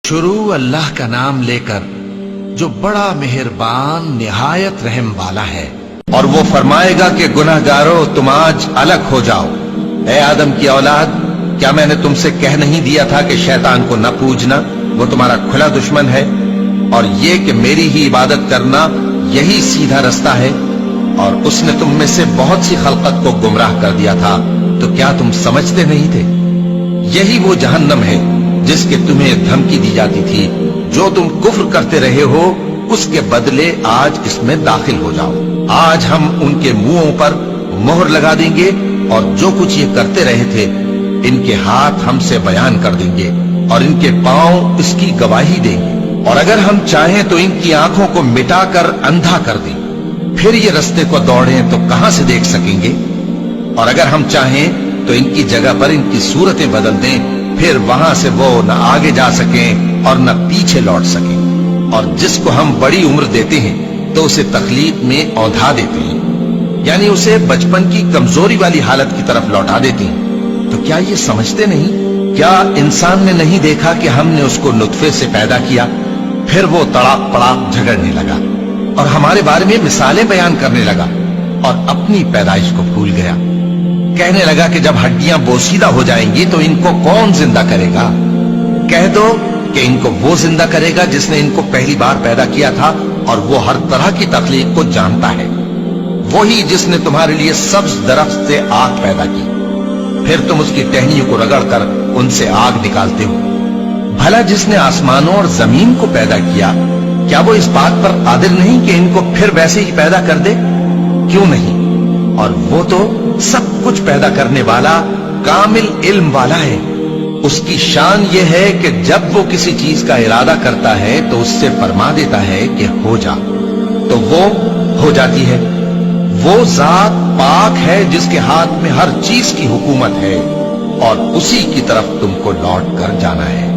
शुरू अल्लाह का नाम लेकर जो बड़ा मेहरबान निहायत रहम वाला है। और वो फरमाएगा कि गुनहगारों तुम आज अलग हो जाओ। ए आदम की औलाद, क्या मैंने तुमसे कह नहीं दिया था कि शैतान को न पूजना, वो तुम्हारा खुला दुश्मन है, और ये कि मेरी ही इबादत करना यही सीधा रास्ता है। और उसने तुम में से बहुत सी खलकत को गुमराह कर दिया था, तो क्या तुम समझते नहीं थे? यही वो जहन्नम है जिसके तुम्हें धमकी दी जाती थी। जो तुम कुफ्र करते रहे हो उसके बदले आज इसमें दाखिल हो जाओ। आज हम उनके मुंहों पर मोहर लगा देंगे और जो कुछ ये करते रहे थे इनके हाथ हमसे बयान कर देंगे और इनके पांव इसकी गवाही देंगे। और अगर हम चाहें तो इनकी आंखों को मिटाकर अंधा कर दें, फिर ये रास्ते को दौड़ें तो कहां से देख सकेंगे। और अगर हम चाहें तो इनकी जगह पर इनकी सूरतें बदल दें, फिर वहां से वो न आगे जा सकें और न पीछे लौट सकें। और जिसको हम बड़ी उम्र देते हैं तो उसे तकलीफ में औंधा देते हैं, यानी उसे बचपन की कमजोरी वाली हालत की तरफ लौटा देते हैं। तो क्या ये समझते नहीं? क्या इंसान ने नहीं देखा कि हमने उसको नुत्फे से पैदा किया, फिर वो तड़ाक पड़ाक झगड़ने लगा और हमारे बारे में मिसालें बयान करने लगा और अपनी पैदाइश को भूल गया। कहने लगा कि जब हड्डियां बोसीदा हो जाएंगी तो इनको कौन जिंदा करेगा? कह दो कि इनको वो जिंदा करेगा जिसने इनको पहली बार पैदा किया था, और वो हर तरह की तकलीफ को जानता है। वही जिसने तुम्हारे लिए सब्ज दरख्त से आग पैदा की, फिर तुम उसकी टहनियों को रगड़कर उनसे आग निकालते हो। भला जिसने आसमानों और जमीन को पैदा किया, क्या वो इस बात पर कादिर नहीं कि इनको फिर वैसे ही पैदा कर दे? क्यों नहीं? और वो तो सब कुछ पैदा करने वाला कामिल इल्म वाला है। उसकी शान ये है कि जब वो किसी चीज का इरादा करता है तो उससे फरमा देता है कि हो जा, तो वो हो जाती है। वो जात पाक है जिसके हाथ में हर चीज की हुकूमत है और उसी की तरफ तुमको लौट कर जाना है।